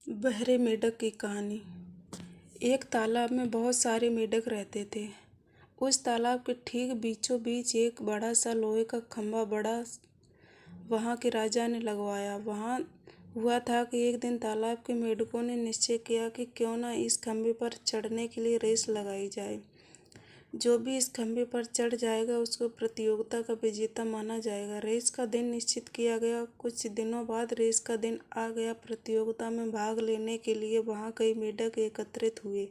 बहरे मेंढक की कहानी। एक तालाब में बहुत सारे मेंढक रहते थे। उस तालाब के ठीक बीचों बीच एक बड़ा सा लोहे का खंभा बड़ा वहाँ के राजा ने लगवाया। वहाँ हुआ था कि एक दिन तालाब के मेंढकों ने निश्चय किया कि क्यों ना इस खंभे पर चढ़ने के लिए रेस लगाई जाए। जो भी इस खंभे पर चढ़ जाएगा उसको प्रतियोगिता का विजेता माना जाएगा। रेस का दिन निश्चित किया गया। कुछ दिनों बाद रेस का दिन आ गया। प्रतियोगिता में भाग लेने के लिए वहाँ कई मेंढक एकत्रित हुए।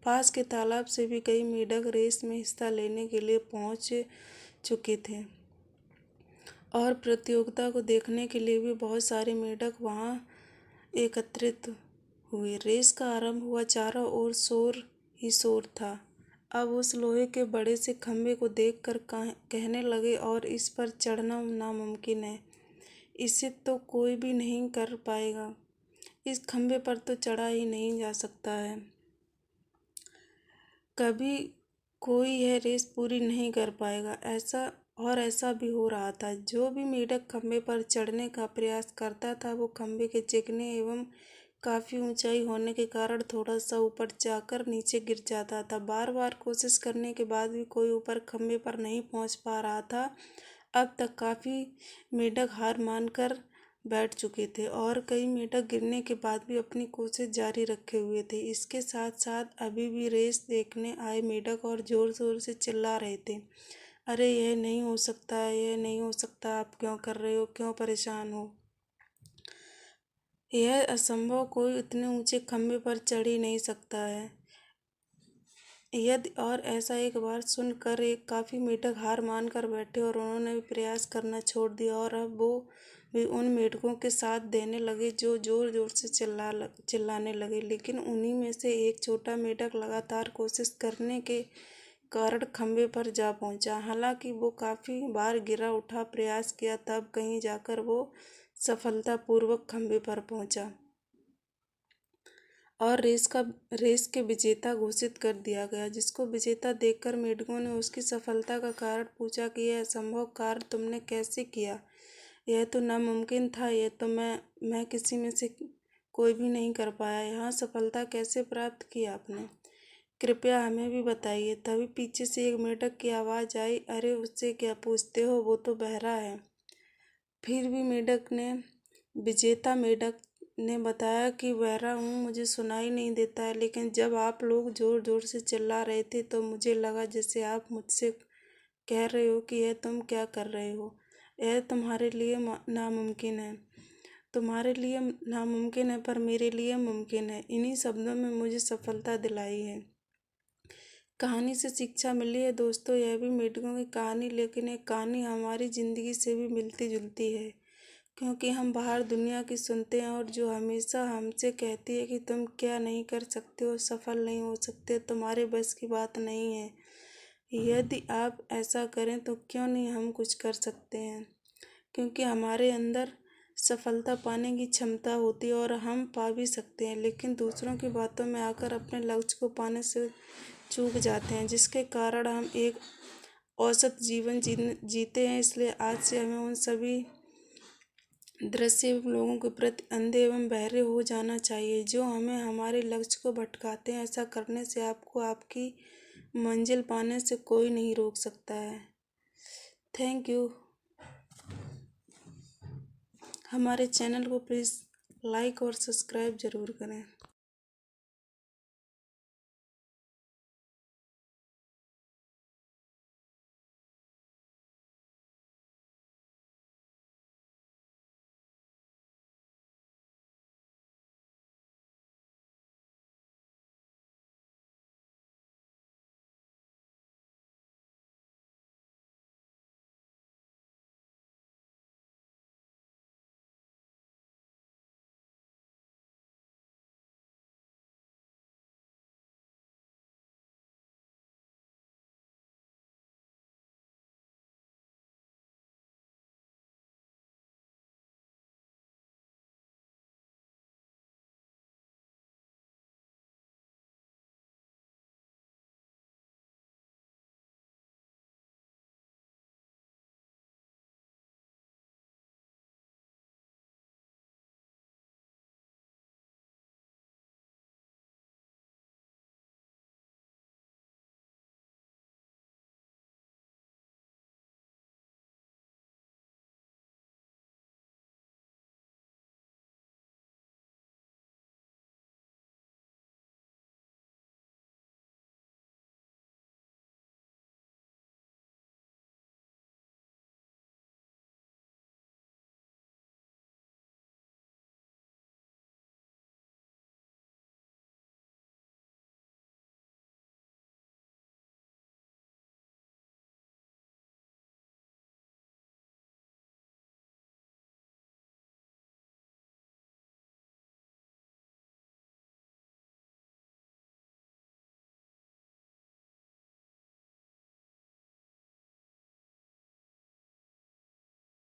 पास के तालाब से भी कई मेंढक रेस में हिस्सा लेने के लिए पहुँच चुके थे और प्रतियोगिता को देखने के लिए भी बहुत सारे मेंढक वहाँ एकत्रित हुए। रेस का आरंभ हुआ। चारों ओर शोर ही शोर था। अब उस लोहे के बड़े से खंभे को देखकर कहने लगे और इस पर चढ़ना नामुमकिन है। इसे तो कोई भी नहीं कर पाएगा। इस खंभे पर तो चढ़ा ही नहीं जा सकता है। कभी कोई यह रेस पूरी नहीं कर पाएगा। ऐसा भी हो रहा था। जो भी मेंढक खंभे पर चढ़ने का प्रयास करता था वो खंभे के चिकने एवं काफ़ी ऊंचाई होने के कारण थोड़ा सा ऊपर जाकर नीचे गिर जाता था। बार बार कोशिश करने के बाद भी कोई ऊपर खंभे पर नहीं पहुंच पा रहा था। अब तक काफ़ी मेंढक हार मानकर बैठ चुके थे और कई मेंढक गिरने के बाद भी अपनी कोशिश जारी रखे हुए थे। इसके साथ साथ अभी भी रेस देखने आए मेंढक और ज़ोर ज़ोर से चिल्ला रहे थे, अरे यह नहीं हो सकता, यह नहीं हो सकता, आप क्यों कर रहे हो, क्यों परेशान हो, यह असंभव, कोई इतने ऊंचे खंभे पर चढ़ ही नहीं सकता है। यदि और ऐसा एक बार सुनकर एक काफ़ी मेंढक हार मानकर बैठे और उन्होंने भी प्रयास करना छोड़ दिया और अब वो भी उन मेंढकों के साथ देने लगे जो जोर जोर से चिल्लाने लगे। लेकिन उन्हीं में से एक छोटा मेंढक लगातार कोशिश करने के कारण खंभे पर जा पहुंचा। हालांकि वो काफ़ी बार गिरा उठा प्रयास किया, तब कहीं जाकर वो सफलतापूर्वक खंभे पर पहुंचा और रेस के विजेता घोषित कर दिया गया। जिसको विजेता देखकर मेंढकों ने उसकी सफलता का कारण पूछा कि यह असंभव कार्य तुमने कैसे किया, यह तो नामुमकिन था, यह तो मैं किसी में से कोई भी नहीं कर पाया, यहाँ सफलता कैसे प्राप्त की आपने, कृपया हमें भी बताइए। तभी पीछे से एक मेंढक की आवाज़ आई, अरे उससे क्या पूछते हो, वो तो बहरा है। फिर भी विजेता मेंढक ने बताया कि बहरा हूँ, मुझे सुनाई नहीं देता है, लेकिन जब आप लोग जोर जोर से चिल्ला रहे थे तो मुझे लगा जैसे आप मुझसे कह रहे हो कि यह तुम क्या कर रहे हो, यह तुम्हारे लिए नामुमकिन है, तुम्हारे लिए नामुमकिन है पर मेरे लिए मुमकिन है। इन्हीं शब्दों में मुझे सफलता दिलाई है। कहानी से शिक्षा मिली है दोस्तों, यह भी मेंढकों की कहानी, लेकिन एक कहानी हमारी ज़िंदगी से भी मिलती जुलती है, क्योंकि हम बाहर दुनिया की सुनते हैं और जो हमेशा हमसे कहती है कि तुम क्या नहीं कर सकते हो, सफल नहीं हो सकते, तुम्हारे बस की बात नहीं है। यदि आप ऐसा करें तो क्यों नहीं हम कुछ कर सकते हैं, क्योंकि हमारे अंदर सफलता पाने की क्षमता होती है और हम पा भी सकते हैं, लेकिन दूसरों की बातों में आकर अपने लक्ष्य को पाने से चूक जाते हैं, जिसके कारण हम एक औसत जीवन जीते हैं। इसलिए आज से हमें उन सभी दृश्य एवं लोगों के प्रति अंधे एवं बहरे हो जाना चाहिए जो हमें हमारे लक्ष्य को भटकाते हैं। ऐसा करने से आपको आपकी मंजिल पाने से कोई नहीं रोक सकता है। Thank you. हमारे चैनल को प्लीज़ लाइक और सब्सक्राइब ज़रूर करें।